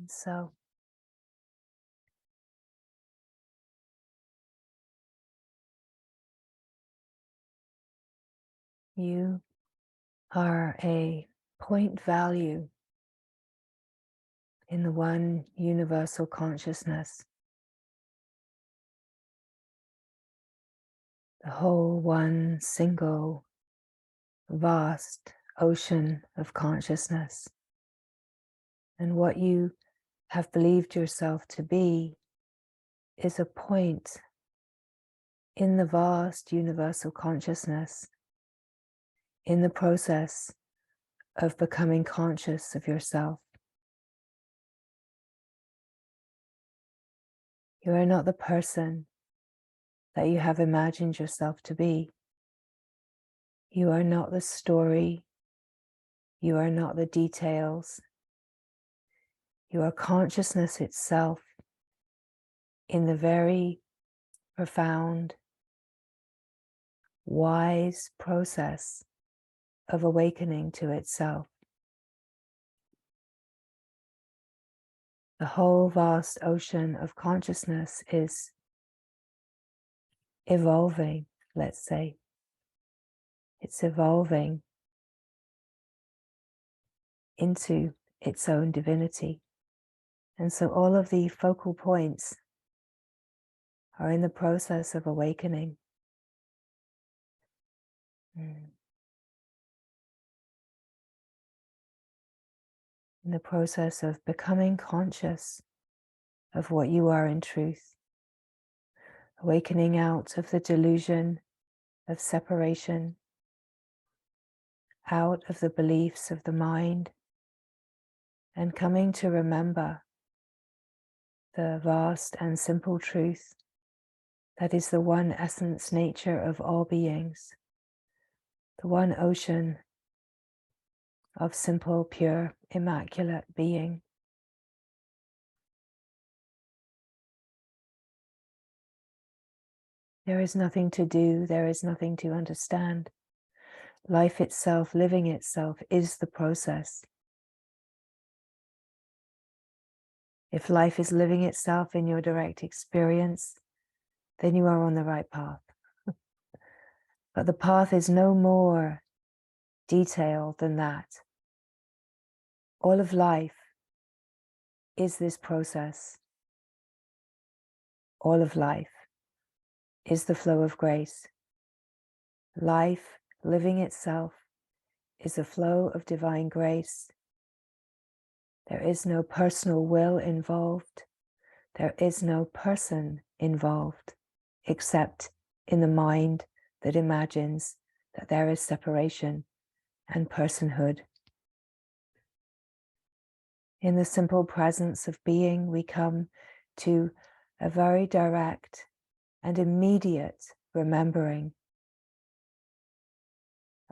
So you are a point value in the one universal consciousness, the whole one single vast ocean of consciousness. And what you have believed yourself to be is a point in the vast universal consciousness, in the process of becoming conscious of yourself. You are not the person that you have imagined yourself to be. You are not the story. You are not the details. You are consciousness itself in the very profound, wise process of awakening to itself. The whole vast ocean of consciousness is evolving, let's say. It's evolving into its own divinity. And so all of the focal points are in the process of awakening. In the process of becoming conscious of what you are in truth. Awakening out of the delusion of separation, out of the beliefs of the mind, and coming to remember the vast and simple truth that is the one essence nature of all beings, the one ocean of simple, pure, immaculate being. There is nothing to do, there is nothing to understand. Life itself, living itself, is the process. If life is living itself in your direct experience, then you are on the right path. But the path is no more detailed than that. All of life is this process. All of life is the flow of grace. Life, living itself, is a flow of divine grace. There is no personal will involved. There is no person involved, except in the mind that imagines that there is separation and personhood. In the simple presence of being, we come to a very direct and immediate remembering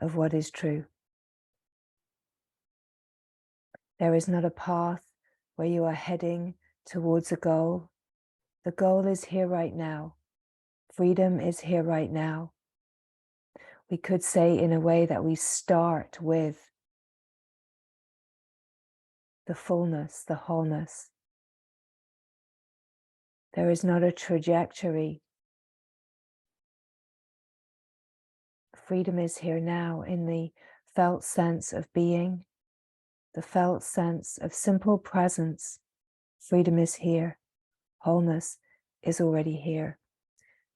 of what is true. There is not a path where you are heading towards a goal. The goal is here right now. Freedom is here right now. We could say in a way that we start with the fullness, the wholeness. There is not a trajectory. Freedom is here now in the felt sense of being, the felt sense of simple presence. Freedom is here. Wholeness is already here.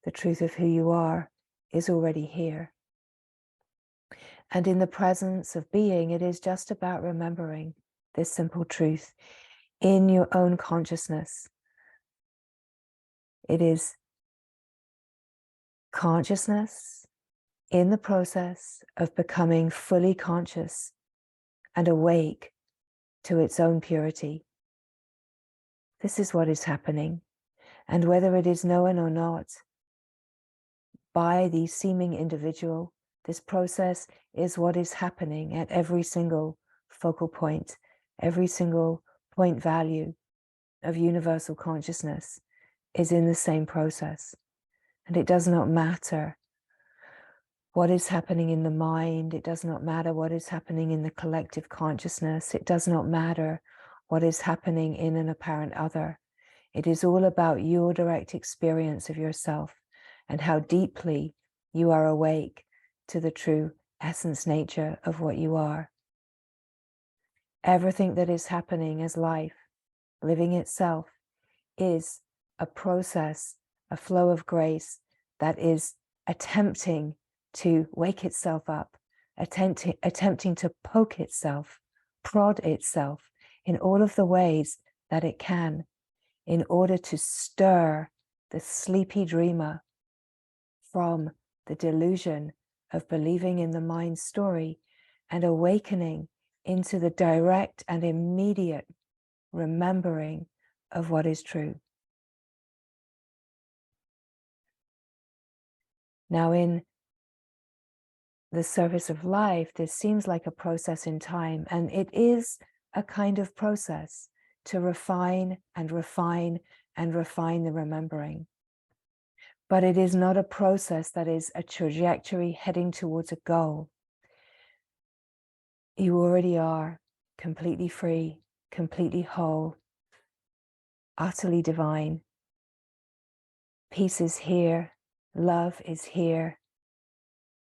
The truth of who you are is already here. And in the presence of being, it is just about remembering this simple truth in your own consciousness. It is consciousness in the process of becoming fully conscious and awake to its own purity. This is what is happening. And whether it is known or not by the seeming individual, this process is what is happening at every single focal point, every single point value of universal consciousness is in the same process. And it does not matter what is happening in the mind. It does not matter what is happening in the collective consciousness. It does not matter what is happening in an apparent other. It is all about your direct experience of yourself and how deeply you are awake to the true essence nature of what you are. Everything that is happening as life, living itself, is a process, a flow of grace that is attempting to wake itself up, attempting to poke itself, prod itself in all of the ways that it can, in order to stir the sleepy dreamer from the delusion of believing in the mind story and awakening into the direct and immediate remembering of what is true. Now, in the service of life, this seems like a process in time, and it is a kind of process to refine and refine and refine the remembering. But it is not a process that is a trajectory heading towards a goal. You already are completely free, completely whole, utterly divine. Peace is here, love is here,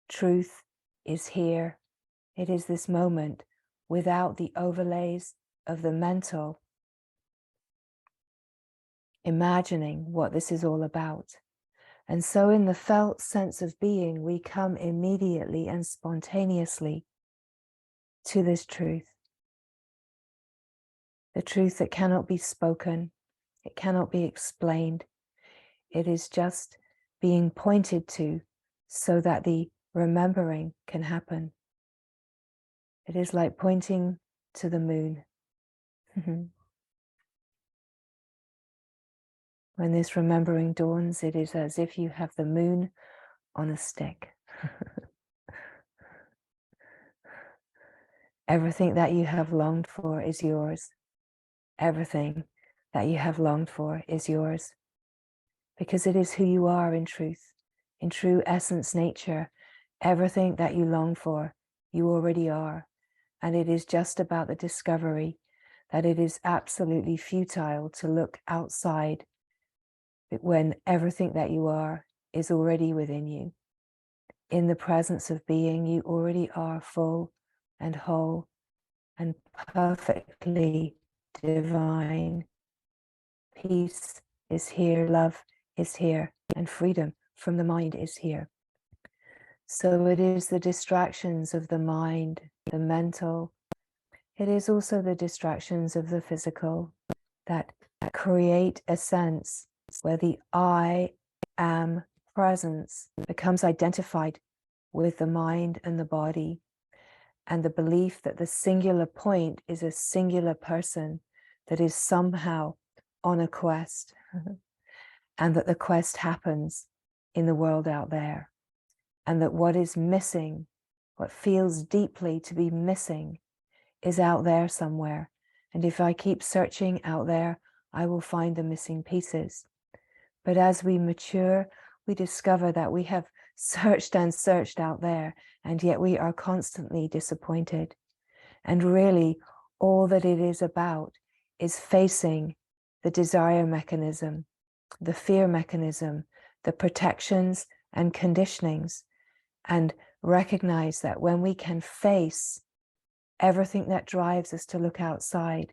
truth is here. It is this moment without the overlays of the mental imagining what this is all about. And so in the felt sense of being, we come immediately and spontaneously to this truth. The truth that cannot be spoken, it cannot be explained. It is just being pointed to so that the remembering can happen. It is like pointing to the moon. When this remembering dawns, it is as if you have the moon on a stick. Everything that you have longed for is yours. Everything that you have longed for is yours. Because it is who you are in truth, in true essence nature. Everything that you long for, you already are. And it is just about the discovery that it is absolutely futile to look outside when everything that you are is already within you. In the presence of being, you already are full and whole and perfectly divine. Peace is here, love is here, and freedom from the mind is here. So it is the distractions of the mind, the mental. It is also the distractions of the physical that create a sense where the I am presence becomes identified with the mind and the body, and the belief that the singular point is a singular person that is somehow on a quest, and that the quest happens in the world out there, and that what is missing, what feels deeply to be missing, is out there somewhere. And if I keep searching out there, I will find the missing pieces. But as we mature, we discover that we have searched and searched out there, and yet we are constantly disappointed. And really, all that it is about is facing the desire mechanism, the fear mechanism, the protections and conditionings, and recognize that when we can face everything that drives us to look outside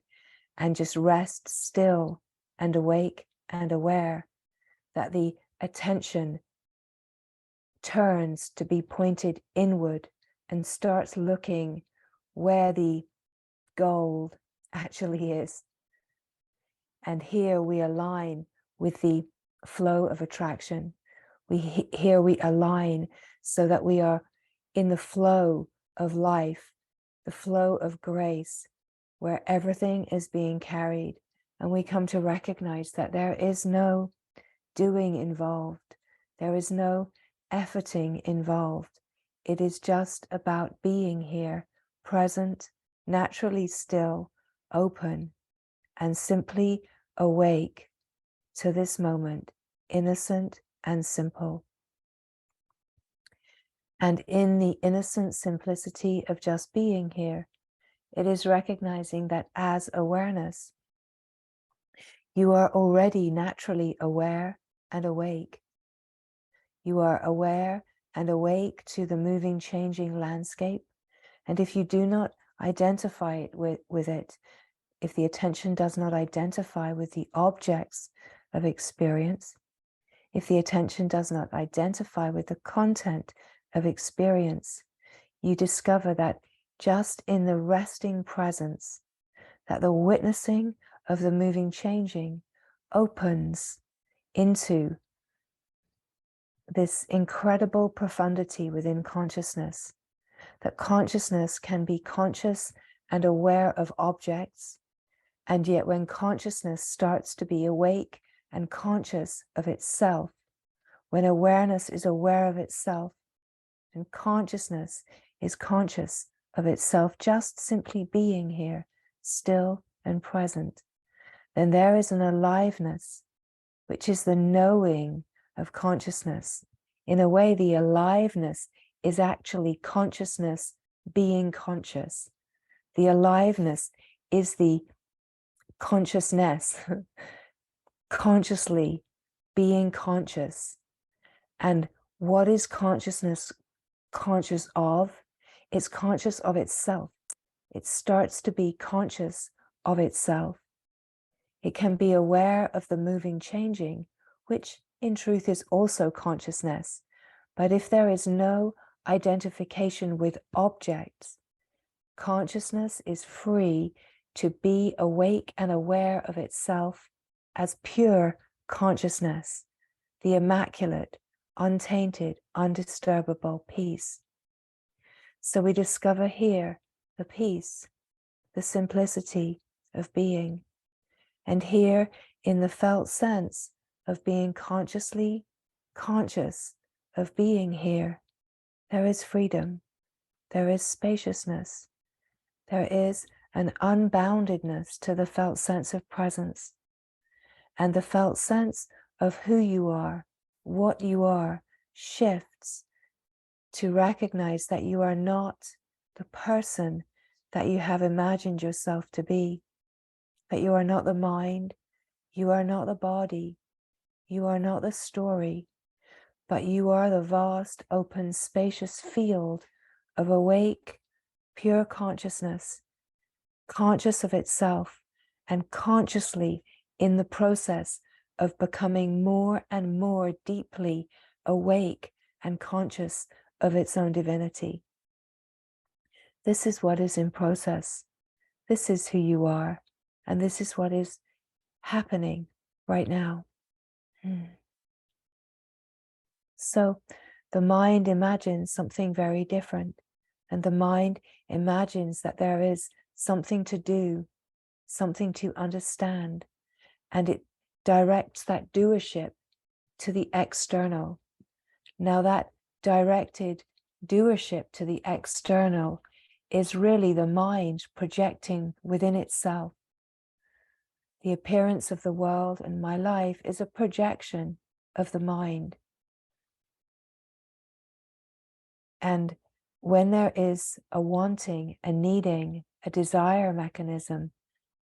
and just rest still and awake and aware, that the attention turns to be pointed inward and starts looking where the gold actually is. And here we align with the flow of attraction. Here we align so that we are in the flow of life, the flow of grace, where everything is being carried. And we come to recognize that there is no doing involved. There is no efforting involved. It is just about being here, present, naturally still, open, and simply awake to this moment, innocent and simple. And in the innocent simplicity of just being here, It is recognizing that as awareness, you are already naturally aware and awake. You are aware and awake to the moving, changing landscape. And if you do not identify with it, if the attention does not identify with the objects of experience, if the attention does not identify with the content of experience, you discover that just in the resting presence, that the witnessing of the moving, changing opens into this incredible profundity within consciousness, that consciousness can be conscious and aware of objects, and yet when consciousness starts to be awake and conscious of itself, when awareness is aware of itself, and consciousness is conscious of itself, just simply being here, still and present, then there is an aliveness, which is the knowing of consciousness. In a way, the aliveness is actually consciousness being conscious. The aliveness is the consciousness, consciously being conscious. And what is consciousness conscious of? It's conscious of itself. It starts to be conscious of itself. It can be aware of the moving, changing, which in truth is also consciousness. But if there is no identification with objects, consciousness is free to be awake and aware of itself as pure consciousness, the immaculate, untainted, undisturbable peace. So we discover here the peace, the simplicity of being. And here, in the felt sense of being consciously conscious of being here, there is freedom, there is spaciousness, there is an unboundedness to the felt sense of presence. And the felt sense of who you are, what you are, shifts to recognize that you are not the person that you have imagined yourself to be, that you are not the mind, you are not the body, you are not the story, but you are the vast, open, spacious field of awake, pure consciousness, conscious of itself and consciously in the process of becoming more and more deeply awake and conscious of its own divinity. This is what is in process. This is who you are, and this is what is happening right now. So the mind imagines something very different, and the mind imagines that there is something to do, something to understand, and it directs that doership to the external. Now that directed doership to the external is really the mind projecting within itself. The appearance of the world and my life is a projection of the mind. And when there is a wanting, a needing, a desire mechanism,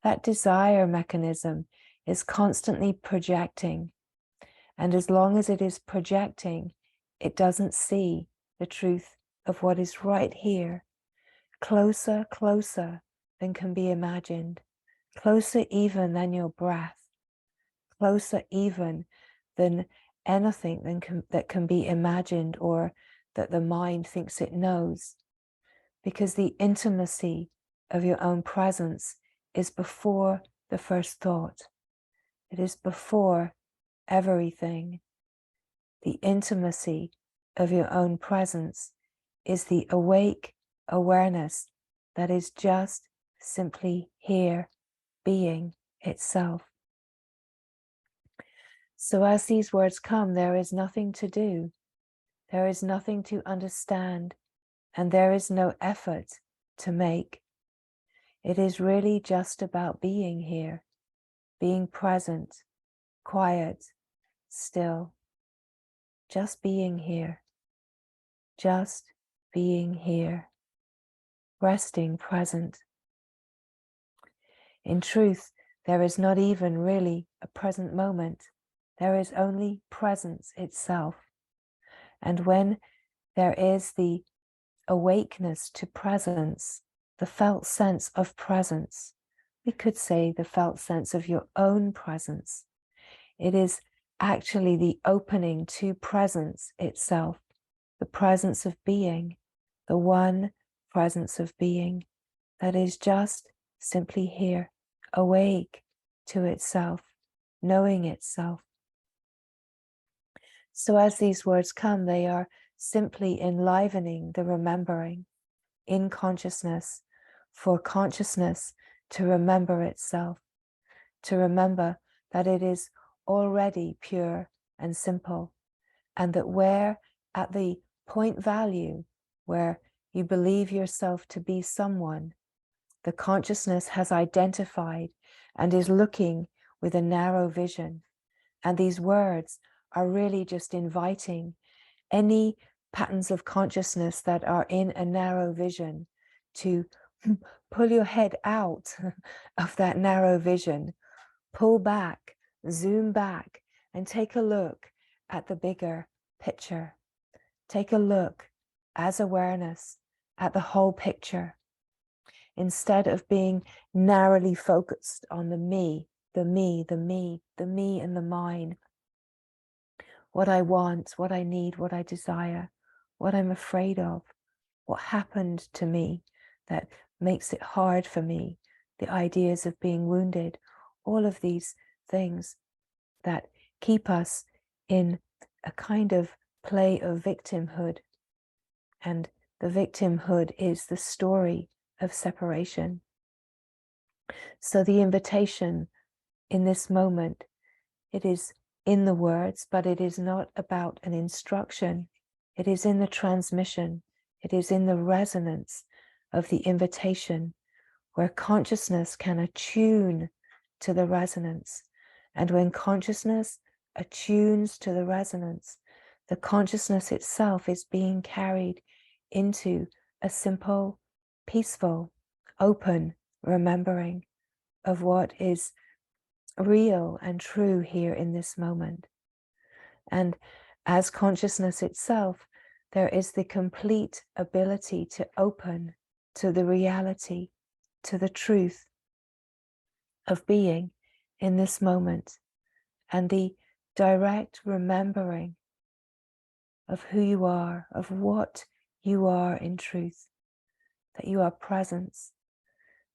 that desire mechanism is constantly projecting. And as long as it is projecting, it doesn't see the truth of what is right here, closer, closer than can be imagined, closer even than your breath, closer even than anything that can be imagined or that the mind thinks it knows. Because the intimacy of your own presence is before the first thought. It is before everything. The intimacy of your own presence is the awake awareness that is just simply here, being itself. So as these words come, there is nothing to do, there is nothing to understand, and there is no effort to make. It is really just about being here, being present, quiet, still, just being here, just being here, resting present In truth, there is not even really a present moment. There is only presence itself. And when there is the awakeness to presence, the felt sense of presence, we could say the felt sense of your own presence. It is actually the opening to presence itself, the presence of being, the one presence of being that is just simply here, awake to itself, knowing itself. So as these words come, they are simply enlivening the remembering in consciousness, for consciousness to remember itself, to remember that it is already pure and simple, and that where at the point value where you believe yourself to be someone, the consciousness has identified and is looking with a narrow vision. And these words are really just inviting any patterns of consciousness that are in a narrow vision to pull your head out of that narrow vision, pull back, zoom back, and take a look at the bigger picture. Take a look as awareness at the whole picture, instead of being narrowly focused on the me, the me, the me, the me and the mine. What I want, what I need, what I desire, what I'm afraid of, what happened to me that makes it hard for me, the ideas of being wounded, all of these things that keep us in a kind of play of victimhood. And the victimhood is the story of separation. So the invitation in this moment, it is in the words, but it is not about an instruction. It is in the transmission. It is in the resonance of the invitation, where consciousness can attune to the resonance. And when consciousness attunes to the resonance, the consciousness itself is being carried into a simple, peaceful, open remembering of what is real and true here in this moment. And as consciousness itself, there is the complete ability to open to the reality, to the truth of being in this moment, and the direct remembering of who you are, of what you are in truth, that you are presence,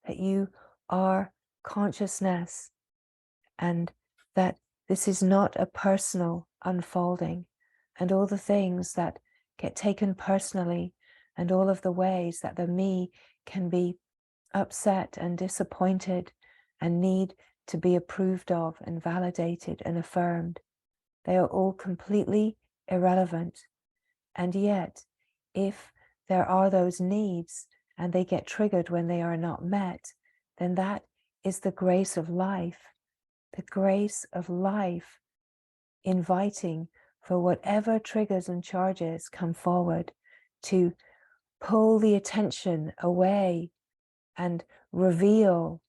that you are consciousness, and that this is not a personal unfolding, and all the things that get taken personally, and all of the ways that the me can be upset and disappointed and need to be approved of and validated and affirmed. They are all completely irrelevant. And yet, if there are those needs and they get triggered when they are not met, then that is the grace of life. The grace of life inviting for whatever triggers and charges come forward to pull the attention away and reveal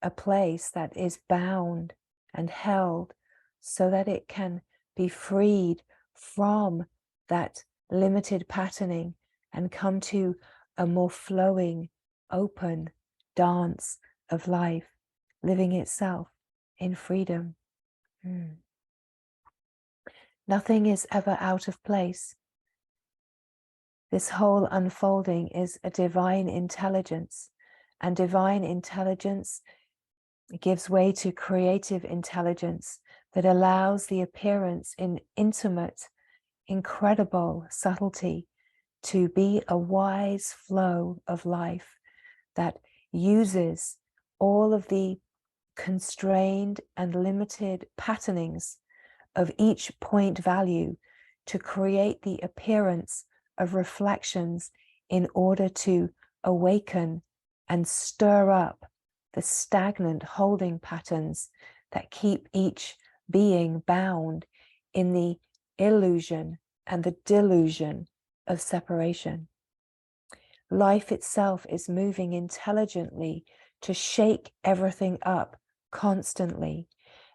a place that is bound and held so that it can be freed from that limited patterning and come to a more flowing, open dance of life, living itself in freedom. Nothing is ever out of place. This whole unfolding is a divine intelligence, and divine intelligence gives way to creative intelligence that allows the appearance in intimate, incredible subtlety to be a wise flow of life that uses all of the constrained and limited patternings of each point value to create the appearance of reflections in order to awaken and stir up the stagnant holding patterns that keep each being bound in the illusion and the delusion of separation. Life itself is moving intelligently to shake everything up constantly.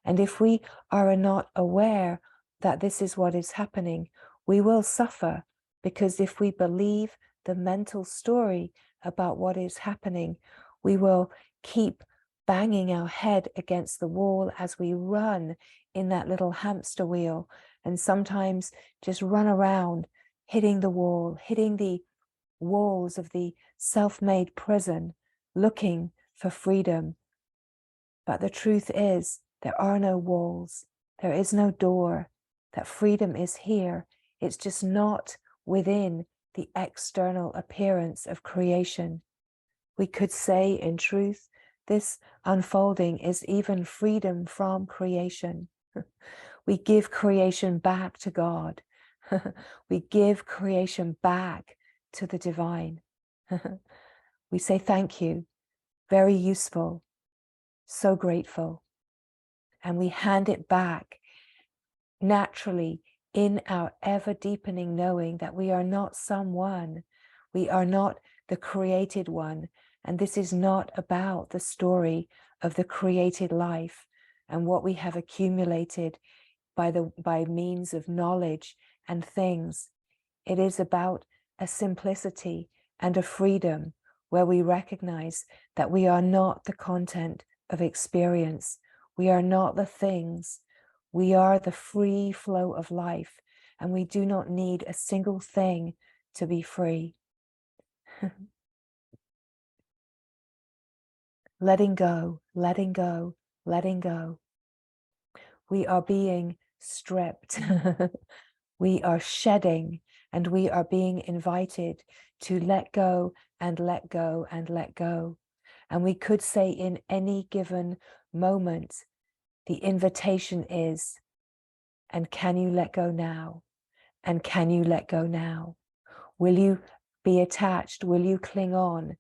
And if we are not aware that this is what is happening, we will suffer, because if we believe the mental story about what is happening, we will keep banging our head against the wall as we run in that little hamster wheel, and sometimes just run around hitting the wall, hitting the walls of the self-made prison, looking for freedom. But the truth is, there are no walls, there is no door, that freedom is here. It's just not within the external appearance of creation. We could say, in truth, this unfolding is even freedom from creation. We give creation back to God. We give creation back to the divine. We say thank you, very useful, so grateful. And we hand it back naturally in our ever deepening knowing that we are not someone, we are not the created one. And this is not about the story of the created life and what we have accumulated by means of knowledge and things. It is about a simplicity and a freedom where we recognize that we are not the content of experience. We are not the things. We are the free flow of life, and we do not need a single thing to be free. Letting go, letting go, letting go. We are being stripped. We are shedding, and we are being invited to let go and let go and let go. And we could say in any given moment, the invitation is, and can you let go now? And can you let go now? Will you be attached? Will you cling on?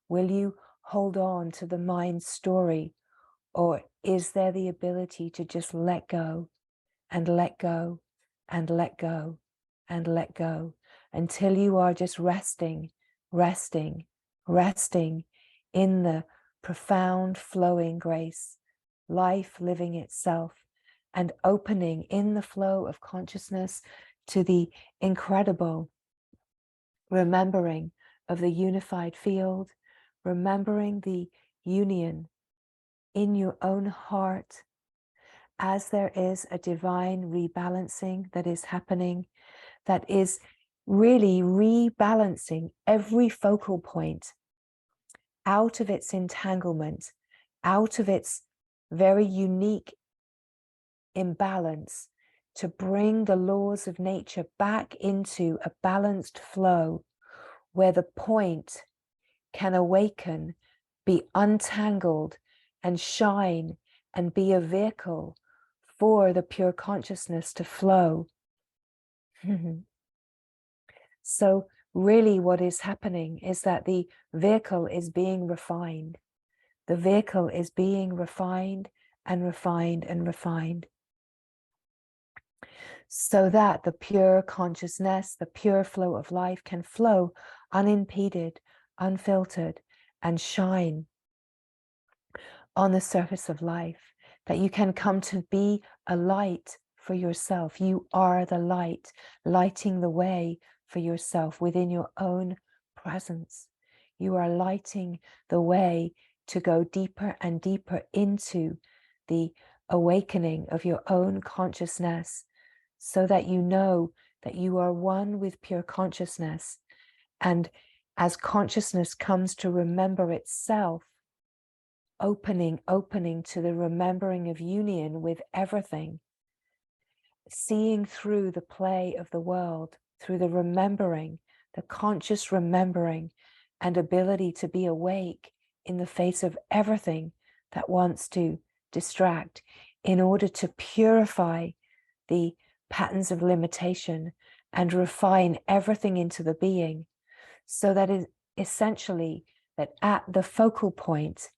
Will you hold on to the mind story? Or is there the ability to just let go and let go and let go and let go until you are just resting, resting, resting in the profound flowing grace, life living itself, and opening in the flow of consciousness to the incredible remembering of the unified field, remembering the union in your own heart, as there is a divine rebalancing that is happening, that is really rebalancing every focal point out of its entanglement, out of its very unique imbalance, to bring the laws of nature back into a balanced flow where the point can awaken, be untangled, and shine, and be a vehicle for the pure consciousness to flow. So really what is happening is that the vehicle is being refined. The vehicle is being refined and refined and refined, so that the pure consciousness, the pure flow of life can flow unimpeded, unfiltered, and shine on the surface of life, that you can come to be a light for yourself. You are the light, lighting the way for yourself within your own presence. You are lighting the way to go deeper and deeper into the awakening of your own consciousness, so that you know that you are one with pure consciousness. And as consciousness comes to remember itself, opening to the remembering of union with everything, seeing through the play of the world, through the remembering, the conscious remembering, and ability to be awake in the face of everything that wants to distract, in order to purify the patterns of limitation and refine everything into the being, so that is essentially that at the focal point,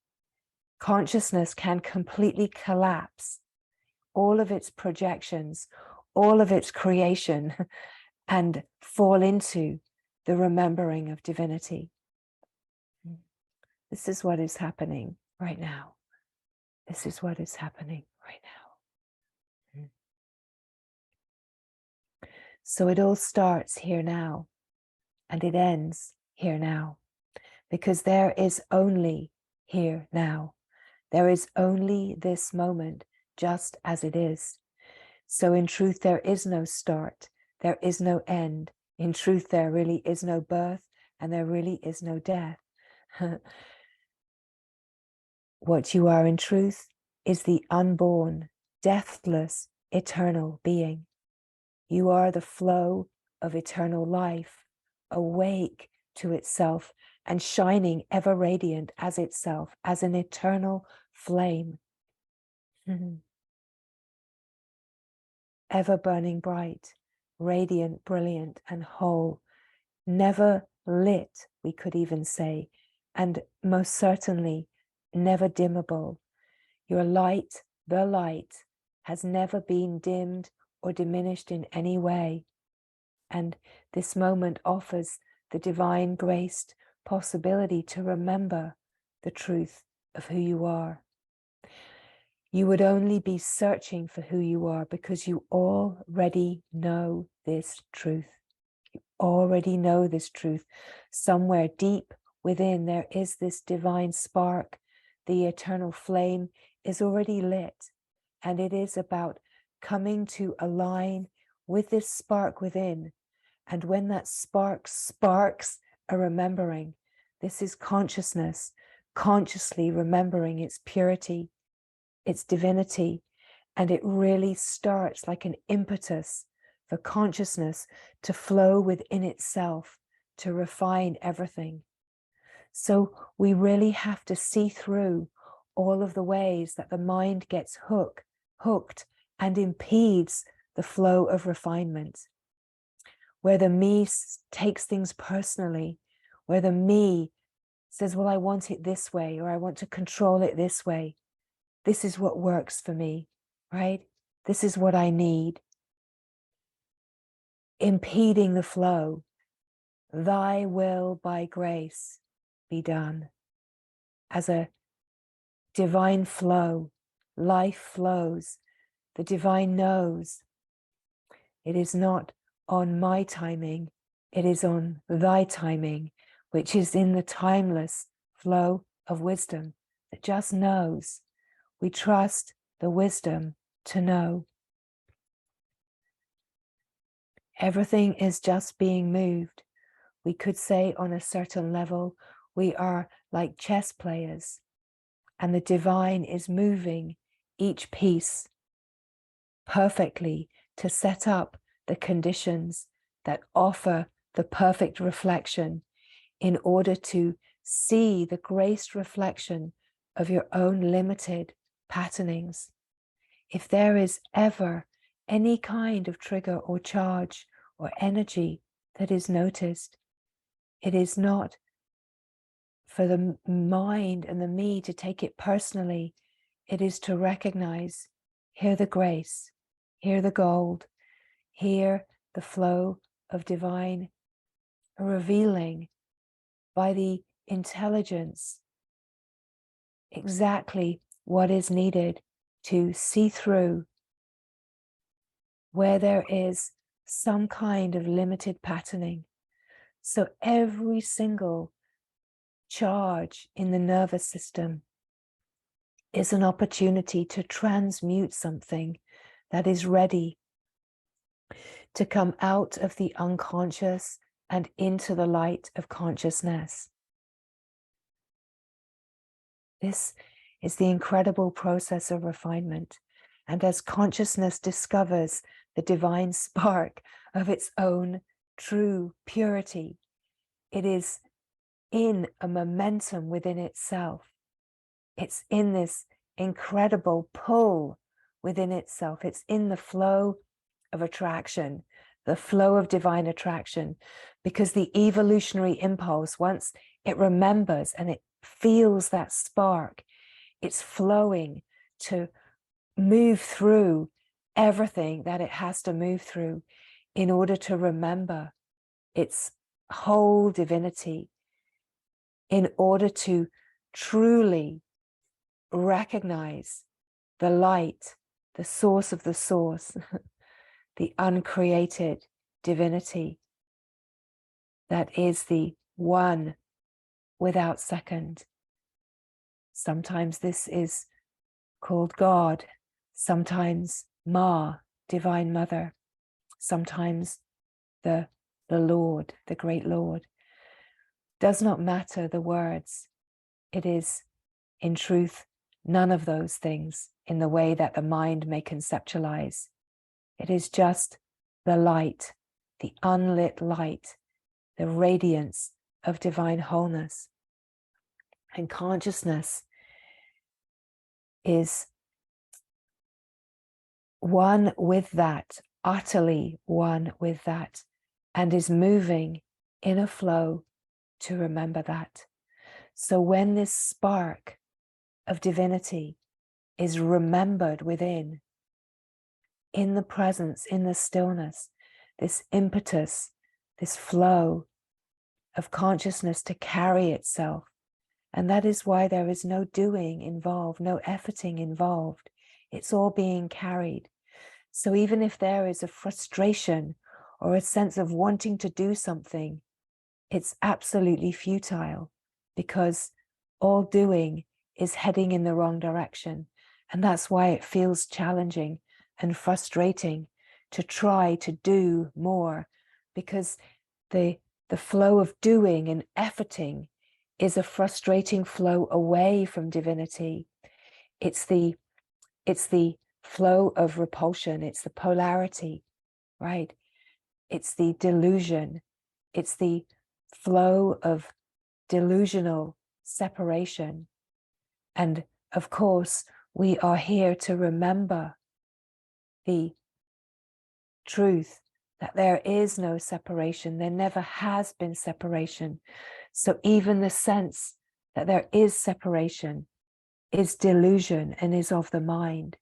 consciousness can completely collapse all of its projections, all of its creation, and fall into the remembering of divinity. This is what is happening. right now. This is what is happening right now. So it all starts here now and it ends here now, because there is only here now. There is only this moment, just as it is. So in truth, there is no start. There is no end. In truth, there really is no birth and there really is no death. What you are in truth is the unborn, deathless, eternal being. You are the flow of eternal life, awake to itself and shining ever radiant as itself, as an eternal flame. Ever burning bright, radiant, brilliant, and whole, never lit, we could even say, and most certainly never dimmable. Your light, the light, has never been dimmed or diminished in any way. And this moment offers the divine graced possibility to remember the truth of who you are. You would only be searching for who you are because you already know this truth. You already know this truth. Somewhere deep within there is this divine spark. The eternal flame is already lit, and it is about coming to align with this spark within. And when that spark sparks a remembering, this is consciousness, consciously remembering its purity, its divinity, and it really starts like an impetus for consciousness to flow within itself, to refine everything. So we really have to see through all of the ways that the mind gets hooked and impedes the flow of refinement, where the me takes things personally, where the me says, well, I want it this way, or I want to control it this way. This is what works for me, right? This is what I need. Impeding the flow. Thy will by grace be done. As a divine flow, life flows. The divine knows it is not on my timing, it is on thy timing, which is in the timeless flow of wisdom that just knows. We trust the wisdom to know. Everything is just being moved. We could say on a certain level, we are like chess players, and the divine is moving each piece perfectly to set up the conditions that offer the perfect reflection in order to see the graced reflection of your own limited patternings. If there is ever any kind of trigger or charge or energy that is noticed, it is not for the mind and the me to take it personally. It is to recognize, hear the grace, hear the gold, hear the flow of divine revealing by the intelligence exactly what is needed to see through where there is some kind of limited patterning. So every single charge in the nervous system is an opportunity to transmute something that is ready to come out of the unconscious and into the light of consciousness. This is the incredible process of refinement. And as consciousness discovers the divine spark of its own true purity, it is in a momentum within itself. It's in this incredible pull within itself. It's in the flow of attraction, the flow of divine attraction, because the evolutionary impulse, once it remembers and it feels that spark, it's flowing to move through everything that it has to move through in order to remember its whole divinity, in order to truly recognize the light, the source of the source, the uncreated divinity that is the one without second. Sometimes this is called God, sometimes Ma, Divine Mother, sometimes the Lord, the Great Lord. Does not matter the words. It is, in truth, none of those things in the way that the mind may conceptualize. It is just the light, the unlit light, the radiance of divine wholeness. And consciousness is one with that, utterly one with that, and is moving in a flow to remember that. So when this spark of divinity is remembered within, in the presence, in the stillness, this impetus, this flow of consciousness to carry itself. And that is why there is no doing involved, no efforting involved. It's all being carried. So even if there is a frustration or a sense of wanting to do something, it's absolutely futile, because all doing is heading in the wrong direction. And that's why it feels challenging and frustrating to try to do more, because the flow of doing and efforting is a frustrating flow away from divinity. It's the flow of repulsion. It's the polarity, right? It's the delusion. It's the flow of delusional separation. And of course, we are here to remember the truth that there is no separation. There never has been separation. So even the sense that there is separation is delusion and is of the mind.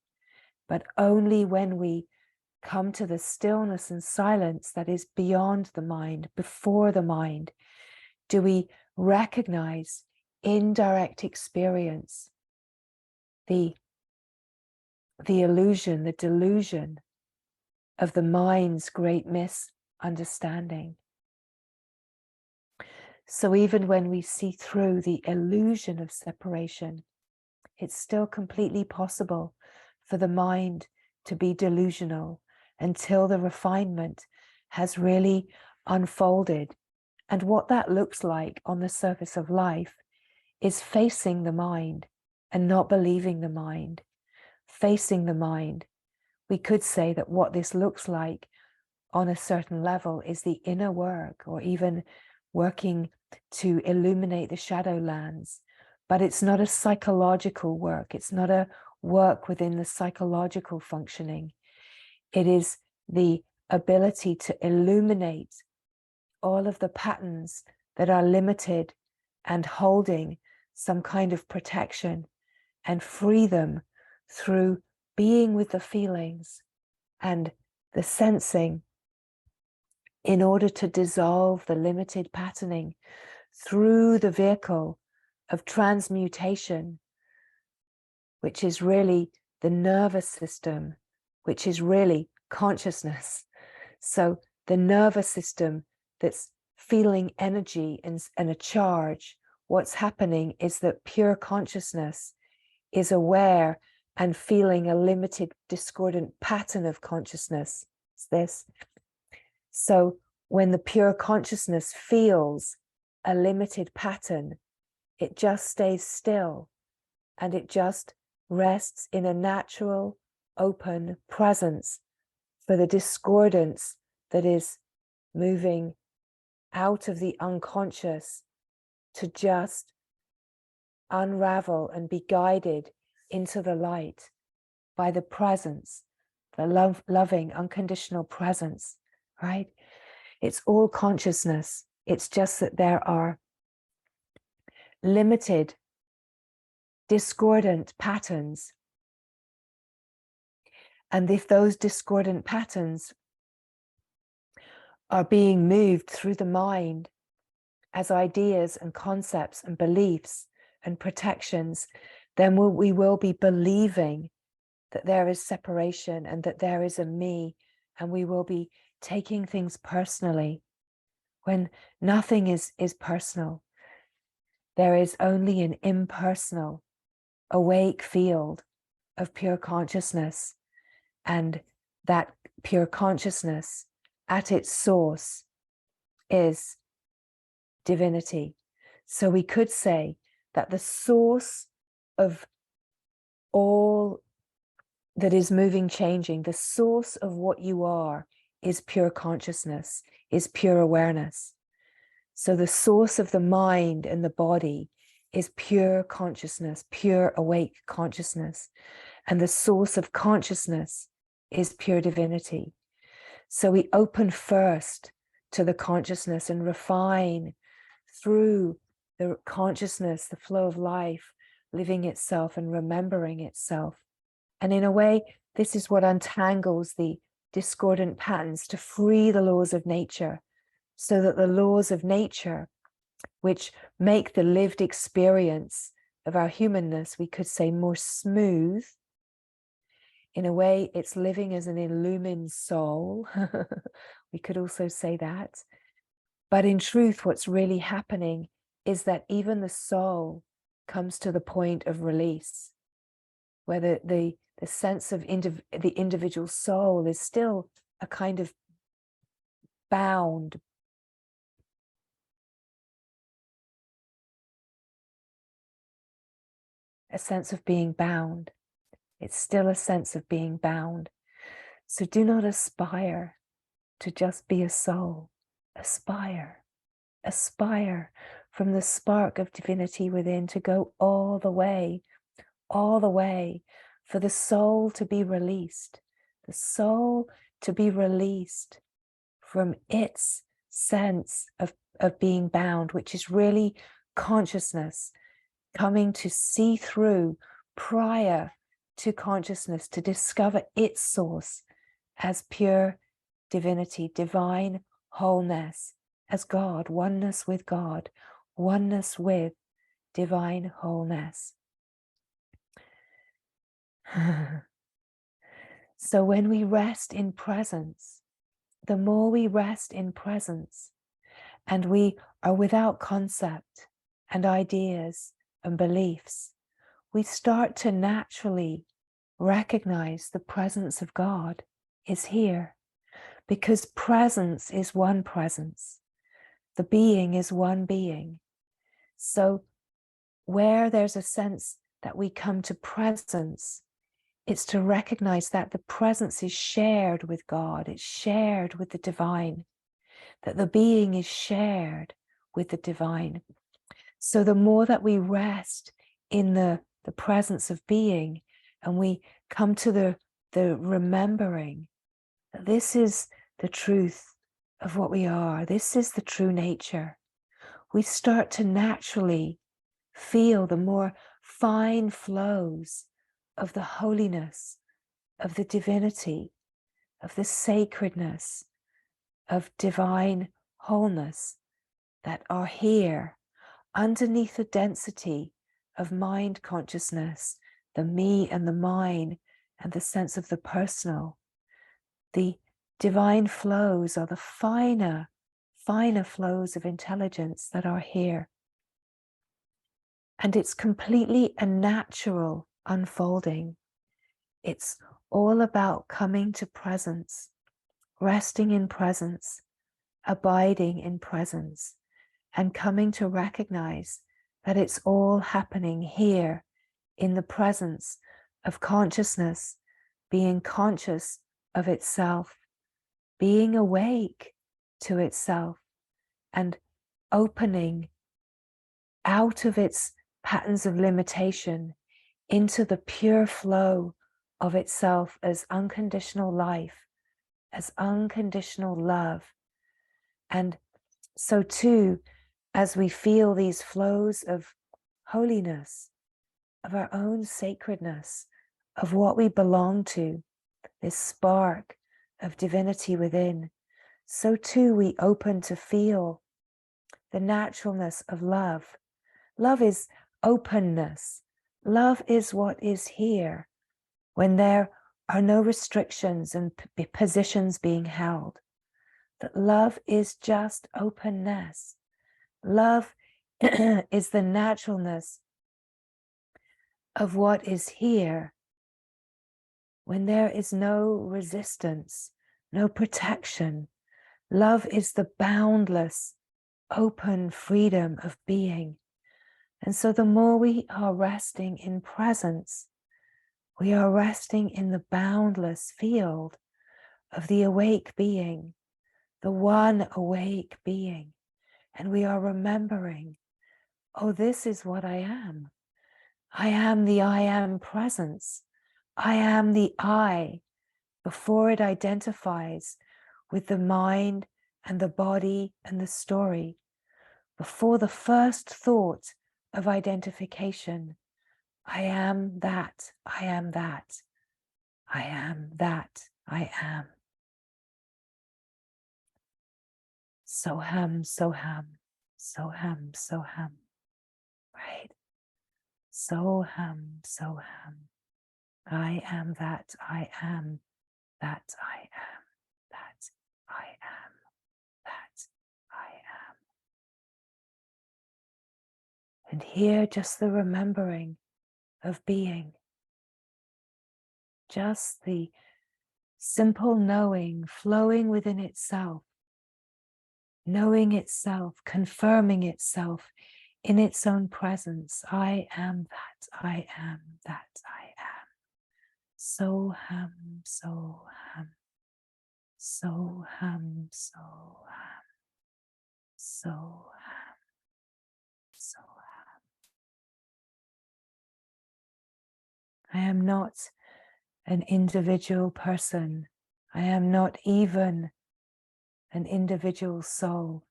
But only when we come to the stillness and silence that is beyond the mind, before the mind, do we recognize in direct experience the illusion, the delusion of the mind's great misunderstanding. So even when we see through the illusion of separation, it's still completely possible for the mind to be delusional until the refinement has really unfolded. And what that looks like on the surface of life is facing the mind and not believing the mind. Facing the mind. We could say that what this looks like on a certain level is the inner work, or even working to illuminate the shadow lands. But it's not a psychological work. It's not a work within the psychological functioning. It is the ability to illuminate all of the patterns that are limited and holding some kind of protection, and free them through being with the feelings and the sensing, in order to dissolve the limited patterning through the vehicle of transmutation, which is really the nervous system, which is really consciousness. So the nervous system that's feeling energy and a charge, what's happening is that pure consciousness is aware and feeling a limited, discordant pattern of consciousness. It's this. So when the pure consciousness feels a limited pattern, it just stays still, and it just rests in a natural, open presence for the discordance that is moving out of the unconscious to just unravel and be guided into the light by the presence, the loving, unconditional presence, right? It's all consciousness. It's just that there are limited, discordant patterns. And if those discordant patterns are being moved through the mind as ideas and concepts and beliefs and protections, then we will be believing that there is separation and that there is a me, and we will be taking things personally when nothing is personal. There is only an impersonal, awake field of pure consciousness, and that pure consciousness at its source is divinity. So we could say that the source of all that is moving, changing, the source of what you are is pure consciousness, is pure awareness. So the source of the mind and the body is pure consciousness, pure awake consciousness. And the source of consciousness is pure divinity. So we open first to the consciousness and refine through the consciousness, the flow of life, living itself and remembering itself. And in a way, this is what untangles the discordant patterns to free the laws of nature, so that the laws of nature, which make the lived experience of our humanness, we could say, more smooth. In a way, it's living as an illumined soul. We could also say that. But in truth, what's really happening is that even the soul comes to the point of release, where the sense of the individual soul is still a kind of bound, a sense of being bound. It's still a sense of being bound. So do not aspire to just be a soul. Aspire from the spark of divinity within to go all the way, for the soul to be released, the soul to be released from its sense of being bound, which is really consciousness coming to see through prior to consciousness, to discover its source as pure divinity, divine wholeness, as God, oneness with God, oneness with divine wholeness. So when we rest in presence, the more we rest in presence, and we are without concept and ideas and beliefs, we start to naturally recognize the presence of God is here, because presence is one presence. The being is one being. So where there's a sense that we come to presence, it's to recognize that the presence is shared with God, it's shared with the divine, that the being is shared with the divine. So the more that we rest in the presence of being, and we come to the remembering that this is the truth of what we are, this is the true nature, we start to naturally feel the more fine flows of the holiness, of the divinity, of the sacredness, of divine wholeness that are here underneath the density of mind consciousness, the me and the mine, and the sense of the personal. The divine flows are the finer flows of intelligence that are here. And it's completely a natural unfolding. It's all about coming to presence, resting in presence, abiding in presence, and coming to recognize that it's all happening here in the presence of consciousness, being conscious of itself, being awake to itself, and opening out of its patterns of limitation into the pure flow of itself as unconditional life, as unconditional love. And so too, as we feel these flows of holiness, of our own sacredness, of what we belong to, this spark of divinity within, so too we open to feel the naturalness of love. Love is openness. Love is what is here when there are no restrictions and positions being held. That love is just openness. Love is the naturalness of what is here when there is no resistance, no protection. Love is the boundless, open freedom of being. And so the more we are resting in presence, we are resting in the boundless field of the awake being, the one awake being. And we are remembering, oh, this is what I am. I am the I am presence. I am the I before it identifies with the mind and the body and the story. Before the first thought of identification, I am that, I am that, I am that, I am. Soham, Soham, Soham, Soham, right? Soham, Soham. I am that, I am that, I am that, I am that, I am. And here just the remembering of being, just the simple knowing flowing within itself, knowing itself, confirming itself in its own presence. I am that, I am that, I am. Soham, Soham, Soham, Soham, Soham, Soham. I am not an individual person. I am not even an individual soul.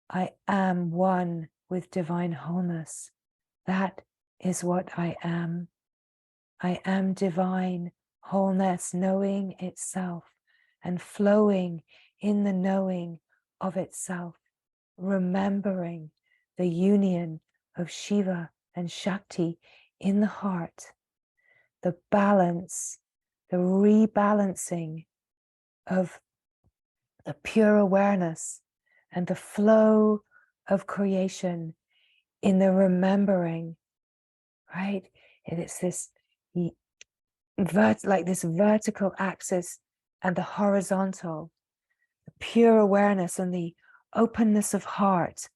I am one with divine wholeness. That is what I am. I am divine wholeness, knowing itself and flowing in the knowing of itself, remembering the union of Shiva and Shakti in the heart, the balance, the rebalancing of the pure awareness and the flow of creation in the remembering, right? And it's this like this vertical axis and the horizontal, the pure awareness and the openness of heart,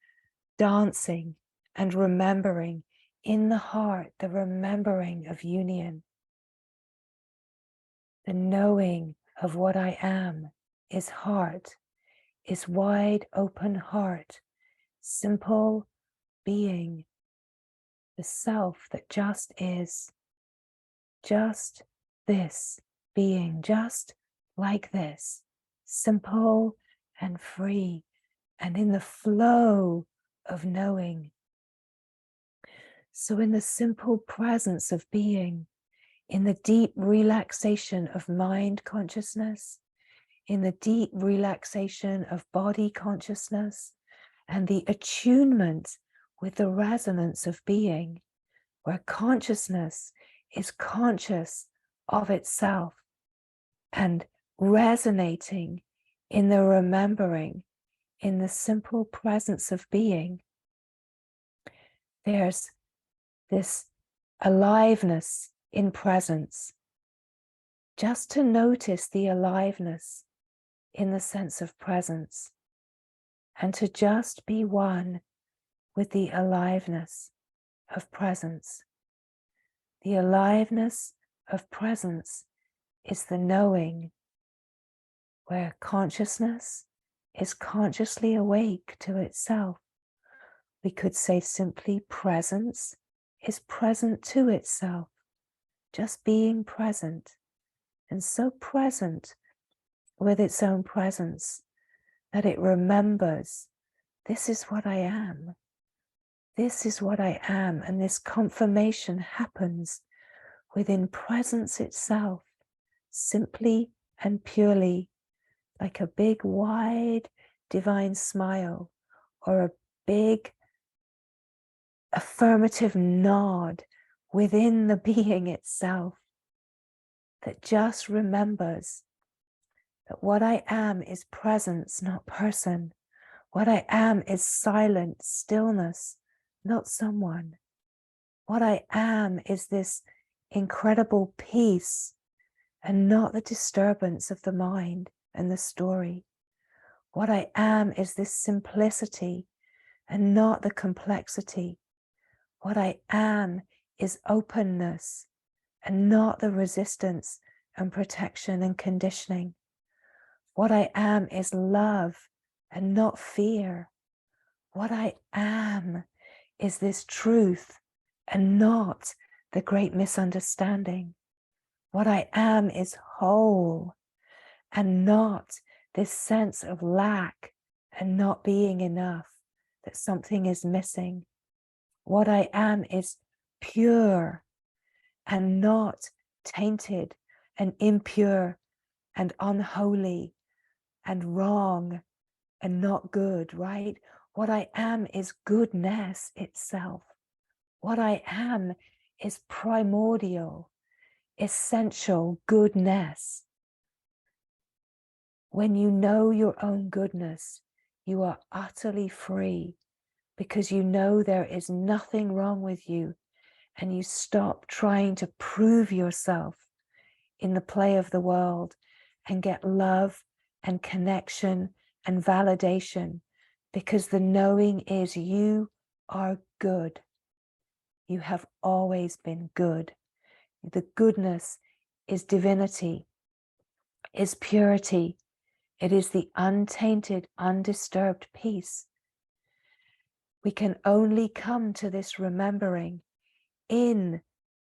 dancing and remembering in the heart, the remembering of union. The knowing of what I am is heart, is wide open heart, simple being, the self that just is, just this being, just like this, simple and free, and in the flow of knowing. So in the simple presence of being, in the deep relaxation of mind consciousness, in the deep relaxation of body consciousness, and the attunement with the resonance of being, where consciousness is conscious of itself and resonating in the remembering, in the simple presence of being, there's this aliveness in presence. Just to notice the aliveness in the sense of presence and to just be one with the aliveness of presence. The aliveness of presence is the knowing where consciousness is consciously awake to itself. We could say simply presence is present to itself, just being present, and so present with its own presence that it remembers, this is what I am. This is what I am, and this confirmation happens within presence itself, simply and purely, like a big, wide, divine smile, or a big affirmative nod within the being itself that just remembers that what I am is presence, not person. What I am is silent stillness, not someone. What I am is this incredible peace and not the disturbance of the mind and the story. What I am is this simplicity and not the complexity. What I am is openness and not the resistance and protection and conditioning. What I am is love and not fear. What I am is this truth and not the great misunderstanding. What I am is whole and not this sense of lack and not being enough, that something is missing. What I am is pure and not tainted and impure and unholy and wrong and not good, right? What I am is goodness itself. What I am is primordial, essential goodness. When you know your own goodness, you are utterly free because you know there is nothing wrong with you, and you stop trying to prove yourself in the play of the world and get love and connection and validation, because the knowing is you are good. You have always been good. The goodness is divinity, is purity. It is the untainted, undisturbed peace. We can only come to this remembering in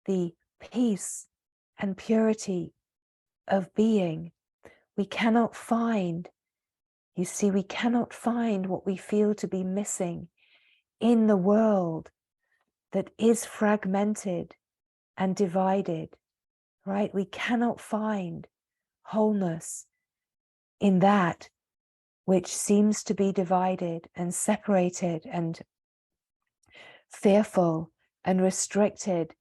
the peace and purity of being. We cannot find, you see, we cannot find what we feel to be missing in the world that is fragmented and divided, right? We cannot find wholeness in that which seems to be divided and separated and fearful and restricted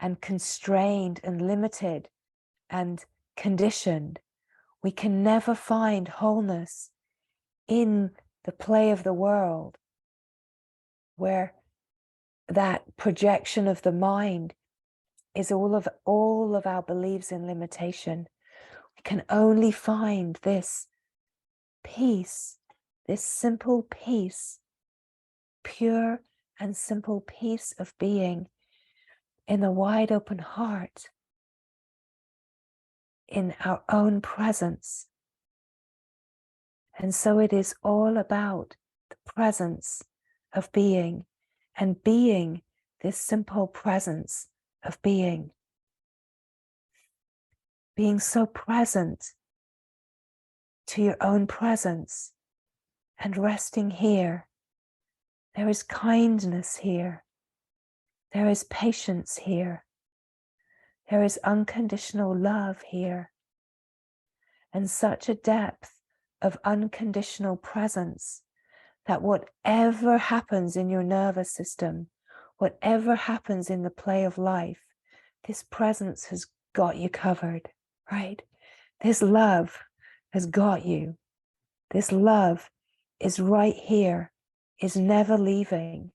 and constrained and limited and conditioned. We can never find wholeness in the play of the world, where that projection of the mind is all of our beliefs in limitation. We can only find this peace, this simple peace, pure and simple peace of being in the wide open heart, in our own presence. And so it is all about the presence of being, and being this simple presence of being. Being so present to your own presence and resting here. There is kindness here. There is patience here. There is unconditional love here. And such a depth of unconditional presence that whatever happens in your nervous system, whatever happens in the play of life, this presence has got you covered, right? This love has got you. This love is right here, is never leaving.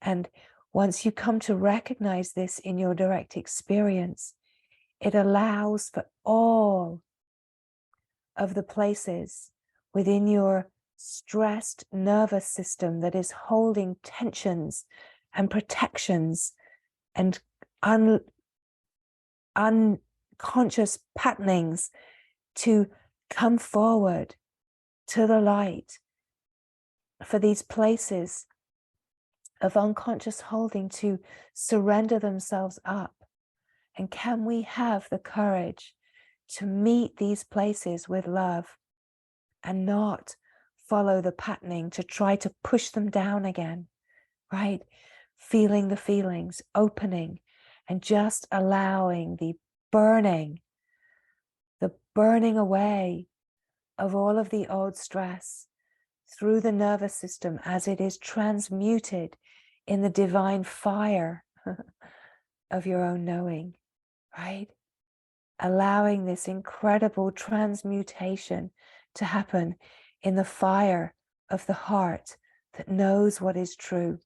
And once you come to recognize this in your direct experience, it allows for all of the places within your stressed nervous system that is holding tensions and protections and unconscious patternings to come forward to the light, for these places of unconscious holding to surrender themselves up. And can we have the courage to meet these places with love and not follow the patterning to try to push them down again, right? Feeling the feelings, opening, and just allowing the burning away of all of the old stress through the nervous system as it is transmuted in the divine fire of your own knowing, right? Allowing this incredible transmutation to happen in the fire of the heart that knows what is true.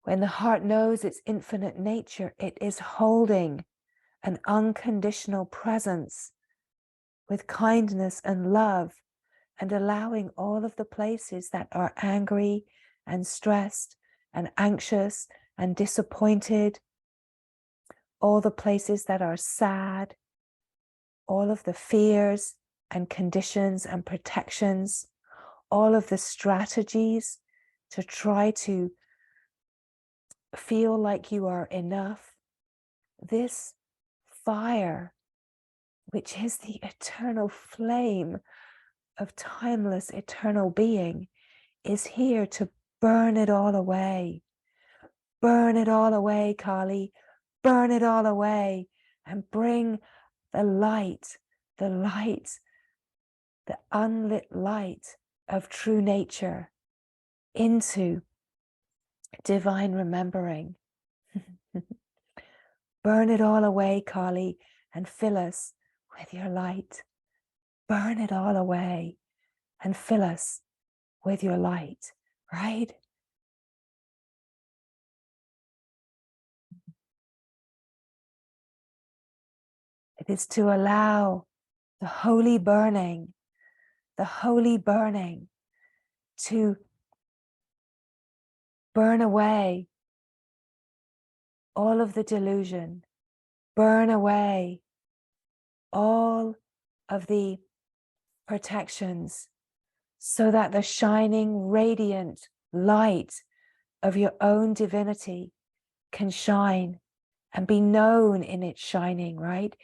When the heart knows its infinite nature, it is holding an unconditional presence with kindness and love, and allowing all of the places that are angry and stressed and anxious and disappointed, all the places that are sad, all of the fears and conditions and protections, all of the strategies to try to feel like you are enough. This fire, which is the eternal flame of timeless eternal being, is here to burn it all away. Burn it all away, Kali. Burn it all away and bring the light, the unlit light of true nature into divine remembering. Burn it all away, Kali, and fill us with your light. Burn it all away and fill us with your light, right? It is to allow the holy burning to burn away all of the delusion, burn away all of the protections, so that the shining, radiant light of your own divinity can shine and be known in its shining, right?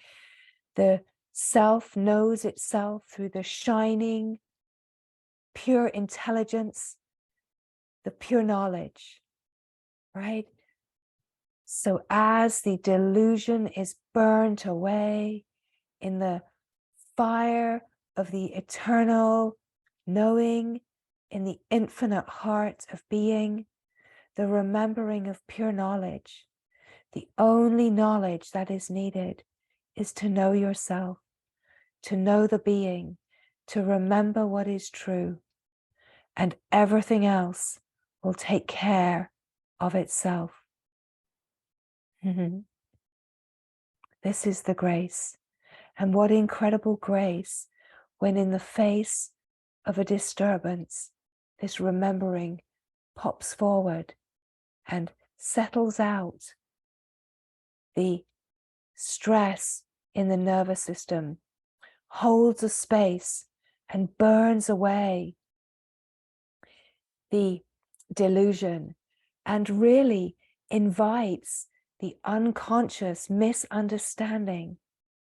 The self knows itself through the shining, pure intelligence, the pure knowledge, right? So as the delusion is burnt away in the fire of the eternal knowing, in the infinite heart of being, the remembering of pure knowledge, the only knowledge that is needed is to know yourself, to know the being, to remember what is true, and everything else will take care of itself. This is the grace. And what incredible grace when in the face of a disturbance, this remembering pops forward and settles out the stress in the nervous system, holds a space and burns away the delusion, and really invites the unconscious misunderstanding,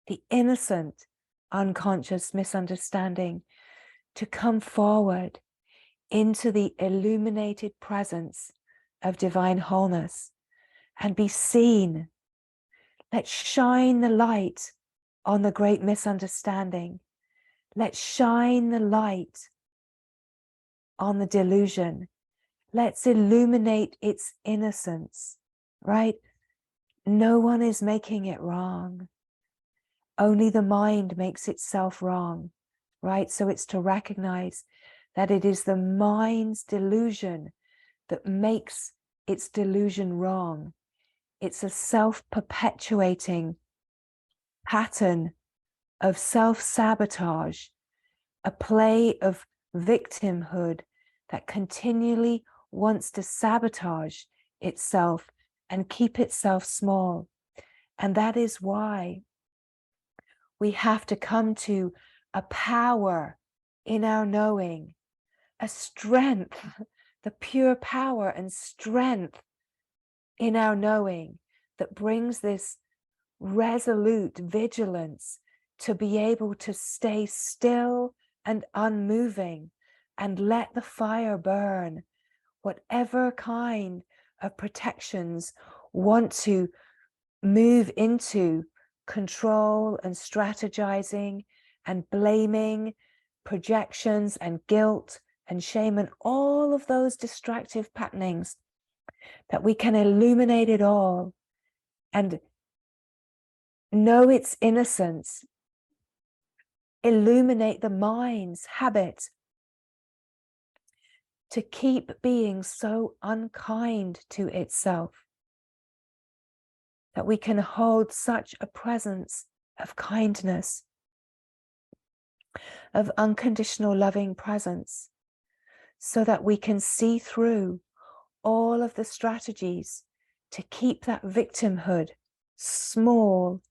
the innocent unconscious misunderstanding, to come forward into the illuminated presence of divine wholeness and be seen. Let's shine the light on the great misunderstanding. Let's shine the light on the delusion. Let's illuminate its innocence, right? No one is making it wrong. Only the mind makes itself wrong, right? So it's to recognize that it is the mind's delusion that makes its delusion wrong. It's a self-perpetuating pattern of self-sabotage, a play of victimhood that continually wants to sabotage itself and keep itself small. And that is why we have to come to a power in our knowing, a strength, the pure power and strength in our knowing that brings this resolute vigilance to be able to stay still and unmoving and let the fire burn. Whatever kind of protections want to move into control and strategizing and blaming, projections and guilt and shame and all of those destructive patternings, that we can illuminate it all and know its innocence, illuminate the mind's habit to keep being so unkind to itself, that we can hold such a presence of kindness, of unconditional loving presence, so that we can see through all of the strategies to keep that victimhood small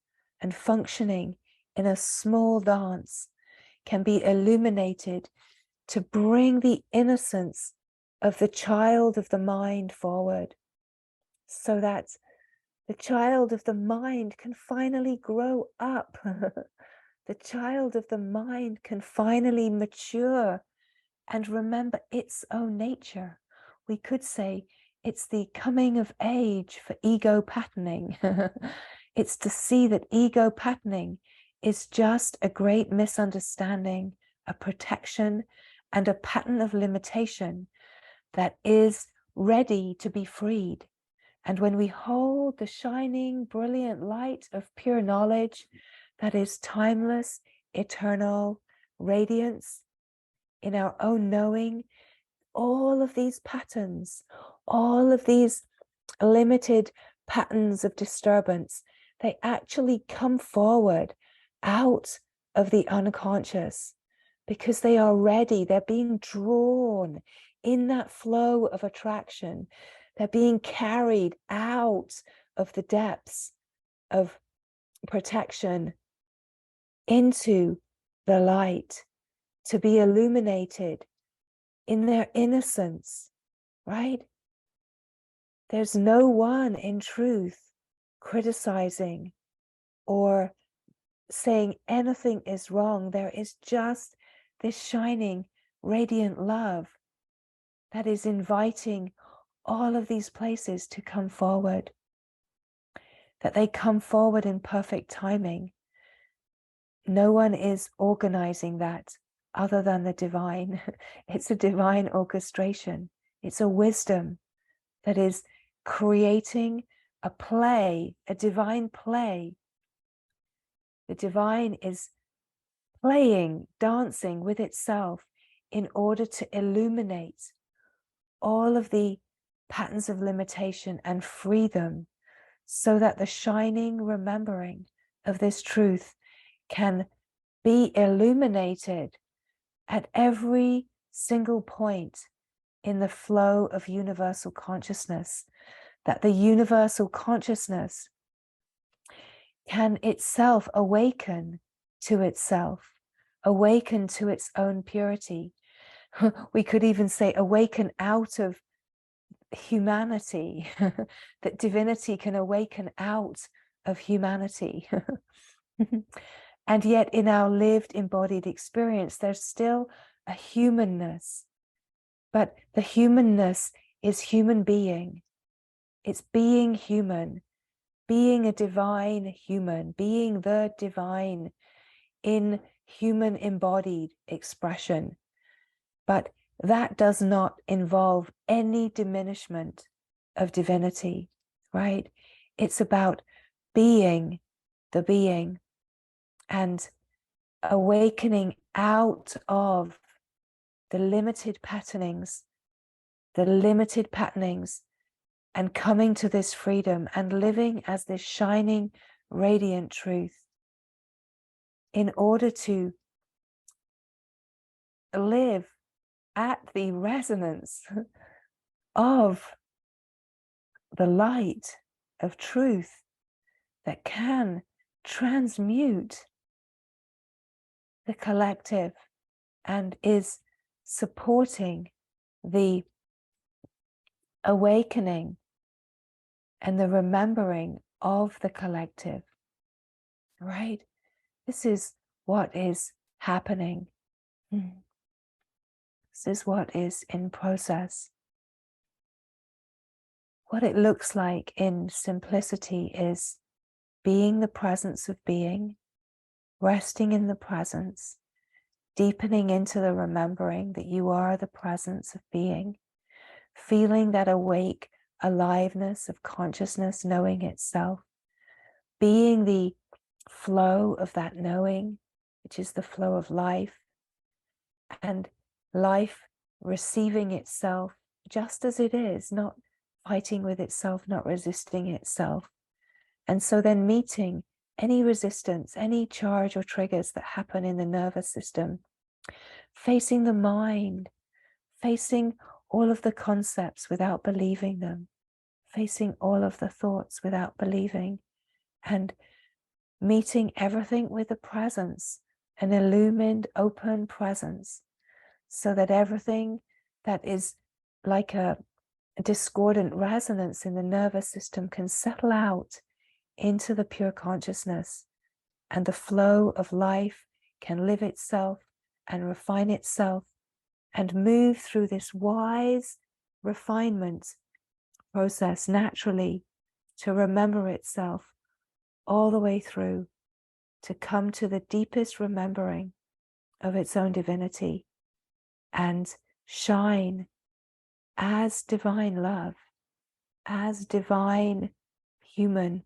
and functioning in a small dance, can be illuminated to bring the innocence of the child of the mind forward, so that the child of the mind can finally grow up. The child of the mind can finally mature and remember its own nature. We could say it's the coming of age for ego patterning. It's to see that ego patterning is just a great misunderstanding, a protection, and a pattern of limitation that is ready to be freed. And when we hold the shining, brilliant light of pure knowledge that is timeless, eternal radiance in our own knowing, all of these patterns, all of these limited patterns of disturbance, they actually come forward out of the unconscious, because they are ready, they're being drawn in that flow of attraction. They're being carried out of the depths of protection into the light to be illuminated in their innocence, right? There's no one in truth criticizing or saying anything is wrong. There is just this shining, radiant love that is inviting all of these places to come forward, that they come forward in perfect timing. No one is organizing that other than the divine. It's a divine orchestration. It's a wisdom that is creating a play, a divine play. The divine is playing, dancing with itself in order to illuminate all of the patterns of limitation and free them, so that the shining remembering of this truth can be illuminated at every single point in the flow of universal consciousness, that the universal consciousness can itself awaken to itself, awaken to its own purity. We could even say awaken out of humanity, that divinity can awaken out of humanity. And yet in our lived embodied experience, there's still a humanness, but the humanness is human being. It's being human, being a divine human, being the divine in human embodied expression. But that does not involve any diminishment of divinity, right? It's about being the being and awakening out of the limited patternings, and coming to this freedom and living as this shining, radiant truth in order to live at the resonance of the light of truth that can transmute the collective and is supporting the awakening and the remembering of the collective, right? This is what is happening. This is what is in process. What it looks like in simplicity is being the presence of being, resting in the presence, deepening into the remembering that you are the presence of being, feeling that awake aliveness of consciousness, knowing itself, being the flow of that knowing, which is the flow of life, and life receiving itself just as it is, not fighting with itself, not resisting itself. And so then meeting any resistance, any charge or triggers that happen in the nervous system, facing the mind, facing all of the concepts without believing them, facing all of the thoughts without believing, and meeting everything with a presence, an illumined, open presence, so that everything that is like a discordant resonance in the nervous system can settle out into the pure consciousness, and the flow of life can live itself and refine itself and move through this wise refinement process naturally to remember itself all the way through, to come to the deepest remembering of its own divinity and shine as divine love, as divine human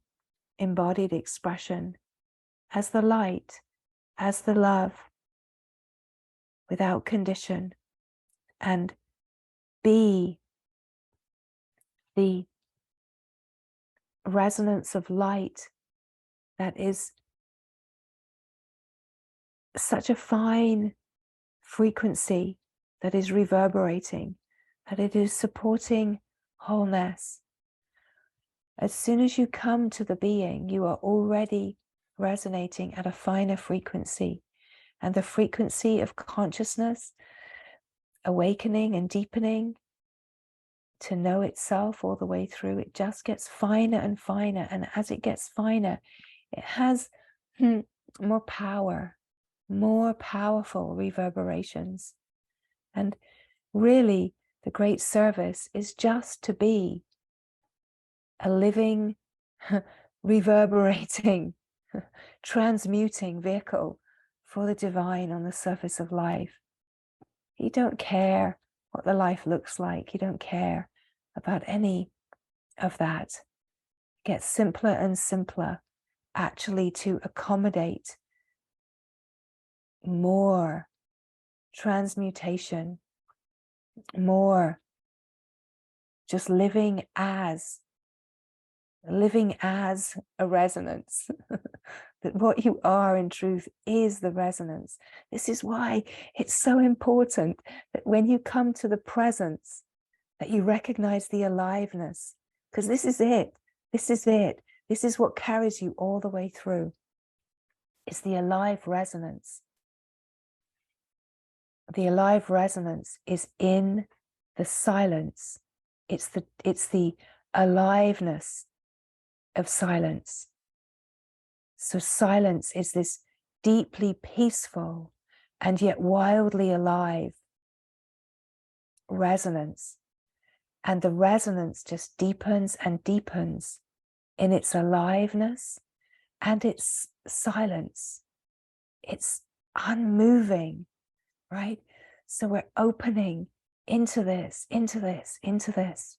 embodied expression, as the light, as the love, without condition, and be the resonance of light that is such a fine frequency that is reverberating, that it is supporting wholeness. As soon as you come to the being, you are already resonating at a finer frequency, and the frequency of consciousness awakening and deepening to know itself all the way through, it just gets finer and finer. And as it gets finer, it has more power, more powerful reverberations. And really, the great service is just to be a living, reverberating, transmuting vehicle for the divine on the surface of life. You don't care what the life looks like. You don't care about any of that. It gets simpler and simpler, actually, to accommodate more transmutation, more just living as a resonance. That what you are in truth is the resonance. This is why it's so important that when you come to the presence, that you recognize the aliveness, because this is it. This is it. This is what carries you all the way through. It's the alive resonance. The alive resonance is in the silence. It's the aliveness of silence. So silence is this deeply peaceful and yet wildly alive resonance. And the resonance just deepens and deepens in its aliveness and its silence. It's unmoving, right? So we're opening into this, into this, into this.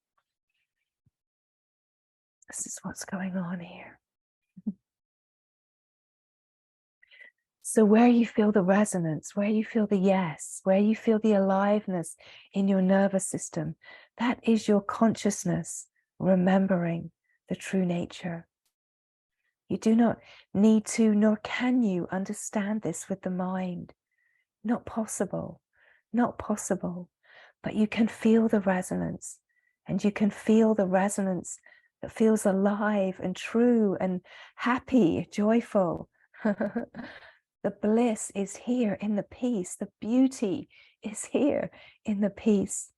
This is what's going on here. So where you feel the resonance, where you feel the yes, where you feel the aliveness in your nervous system, that is your consciousness remembering the true nature. You do not need to, nor can you understand this with the mind. Not possible, not possible. But you can feel the resonance, and you can feel the resonance that feels alive and true and happy, joyful. The bliss is here in the peace. The beauty is here in the peace.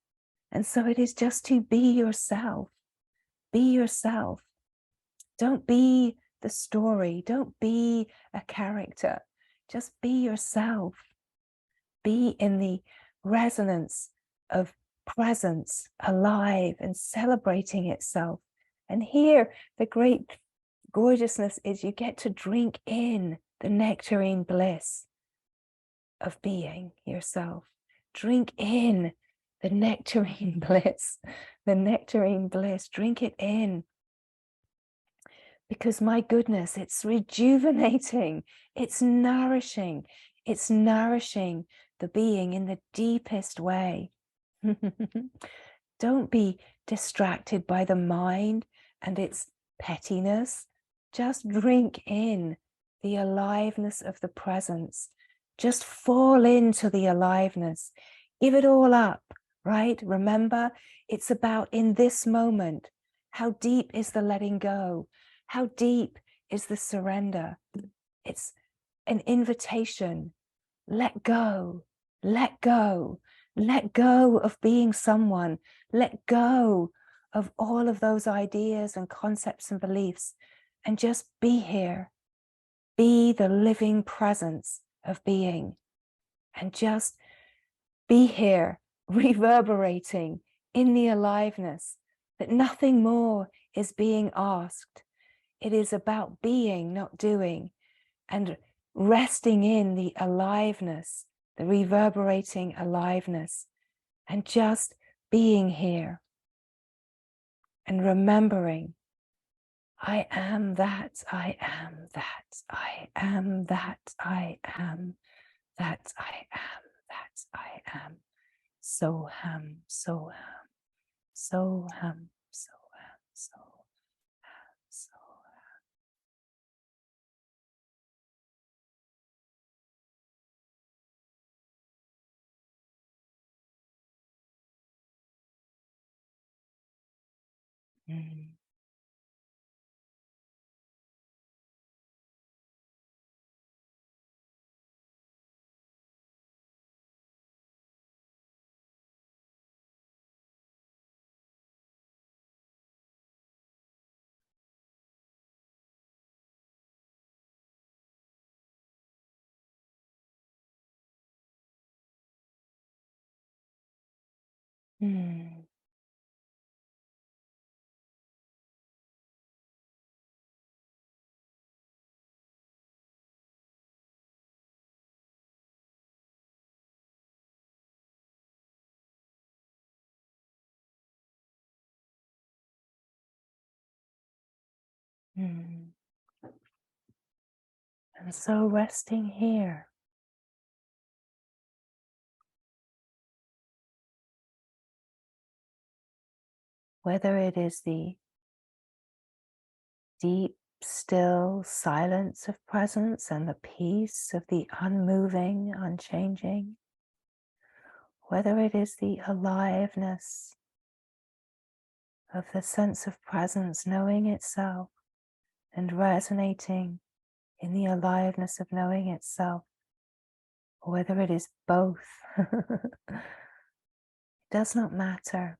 And so it is just to be yourself. Be yourself. Don't be the story. Don't be a character. Just be yourself. Be in the resonance of presence, alive and celebrating itself. And here, the great gorgeousness is you get to drink in the nectarine bliss of being yourself. Drink in the nectarine bliss, the nectarine bliss. Drink it in. Because my goodness, it's rejuvenating, it's nourishing the being in the deepest way. Don't be distracted by the mind and its pettiness. Just drink in the aliveness of the presence. Just fall into the aliveness. Give it all up, right? Remember, it's about in this moment. How deep is the letting go? How deep is the surrender? It's an invitation. Let go, let go, let go of being someone, let go of all of those ideas and concepts and beliefs, and just be here. Be the living presence of being, and just be here, reverberating in the aliveness that nothing more is being asked. It is about being, not doing, and resting in the aliveness, the reverberating aliveness, and just being here and remembering, I am that, I am that, I am that, I am that, I am that, I am. So ham, so ham, so ham, so ham, so ham, so ham. Mm. Mm. And so resting here, whether it is the deep, still silence of presence and the peace of the unmoving, unchanging, whether it is the aliveness of the sense of presence, knowing itself and resonating in the aliveness of knowing itself, or whether it is both, it does not matter.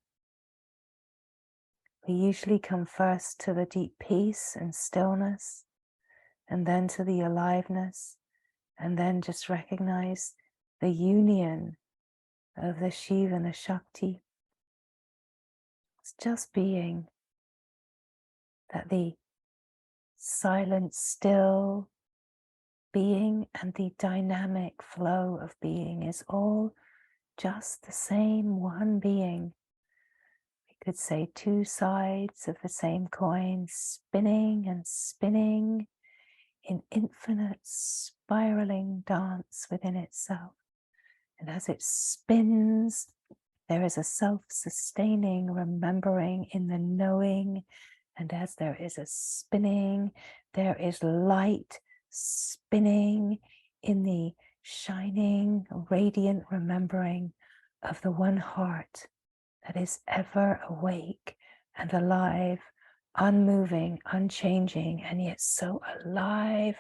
We usually come first to the deep peace and stillness, and then to the aliveness, and then just recognize the union of the Shiva and the Shakti. It's just being that the silent, still being and the dynamic flow of being is all just the same one being. We could say two sides of the same coin, spinning and spinning in infinite spiraling dance within itself. And as it spins, there is a self-sustaining remembering in the knowing. And as there is a spinning, there is light spinning in the shining, radiant remembering of the one heart that is ever awake and alive, unmoving, unchanging, and yet so alive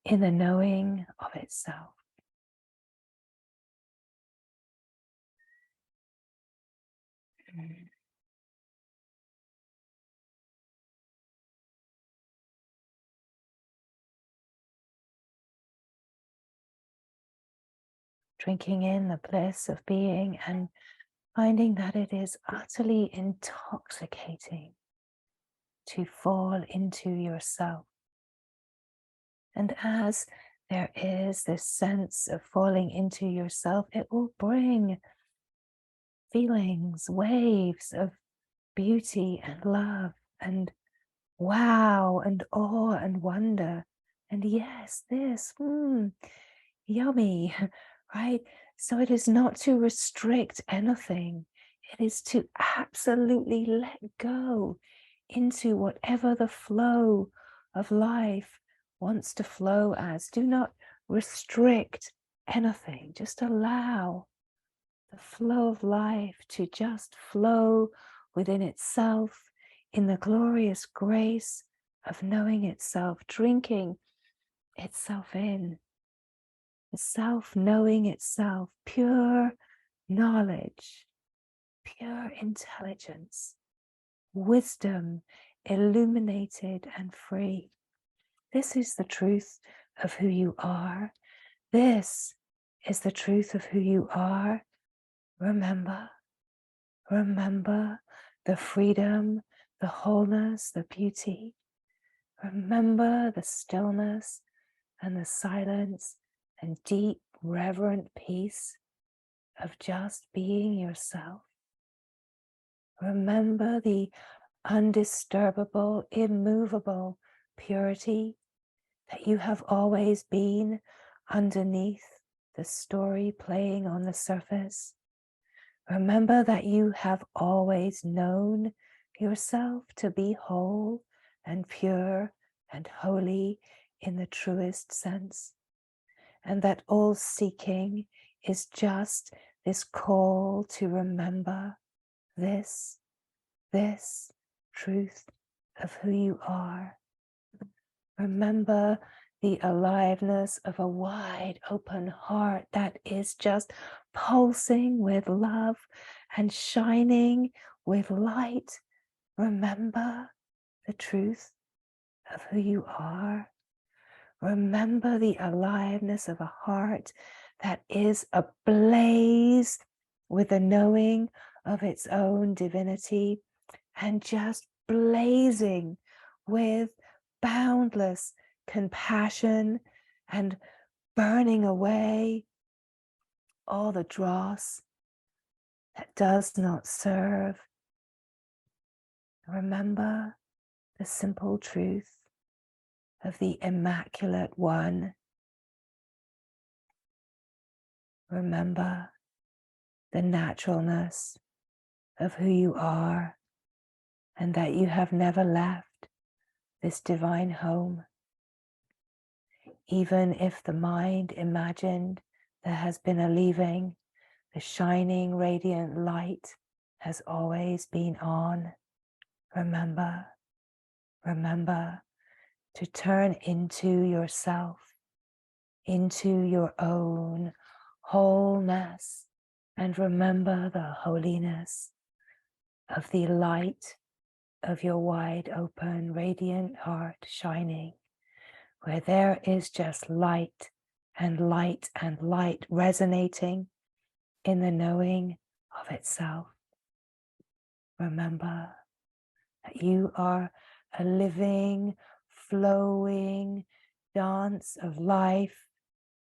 in the knowing of itself. Drinking in the bliss of being and finding that it is utterly intoxicating to fall into yourself. And as there is this sense of falling into yourself, it will bring feelings, waves of beauty and love and wow and awe and wonder. And yes, this, yummy, right? So it is not to restrict anything. It is to absolutely let go into whatever the flow of life wants to flow as. Do not restrict anything. Just allow the flow of life to just flow within itself in the glorious grace of knowing itself, drinking itself in, self knowing itself, pure knowledge, pure intelligence, wisdom, illuminated and free. This is the truth of who you are. This is the truth of who you are. Remember, remember the freedom, the wholeness, the beauty. Remember the stillness and the silence and deep, reverent peace of just being yourself. Remember the undisturbable, immovable purity that you have always been underneath the story playing on the surface. Remember that you have always known yourself to be whole and pure and holy in the truest sense, and that all seeking is just this call to remember this truth of who you are. Remember the aliveness of a wide open heart that is just pulsing with love and shining with light. Remember the truth of who you are. Remember the aliveness of a heart that is ablaze with the knowing of its own divinity and just blazing with boundless compassion and burning away all the dross that does not serve. Remember the simple truth of the Immaculate One. Remember the naturalness of who you are and that you have never left this divine home. Even if the mind imagined there has been a leaving, the shining radiant light has always been on. Remember, remember to turn into yourself, into your own wholeness, and remember the holiness of the light of your wide open, radiant heart shining, where there is just light and light and light resonating in the knowing of itself. Remember that you are a living, flowing dance of life,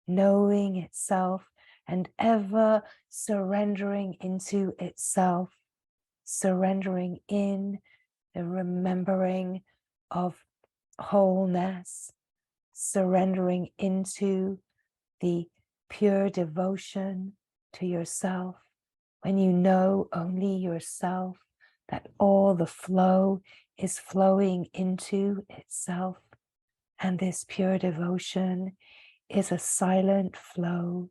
knowing itself and ever surrendering into itself, surrendering in the remembering of wholeness, surrendering into the pure devotion to yourself. When you know only yourself, that all the flow is flowing into itself. And this pure devotion is a silent flow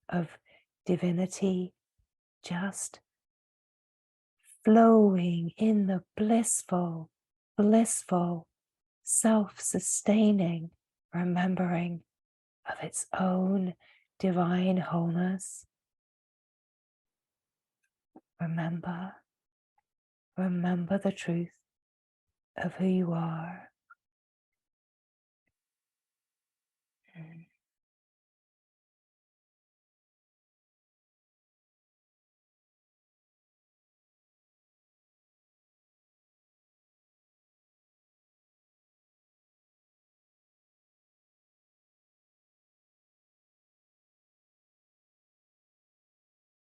of divinity, just flowing in the blissful, self-sustaining remembering of its own divine wholeness. Remember the truth of who you are.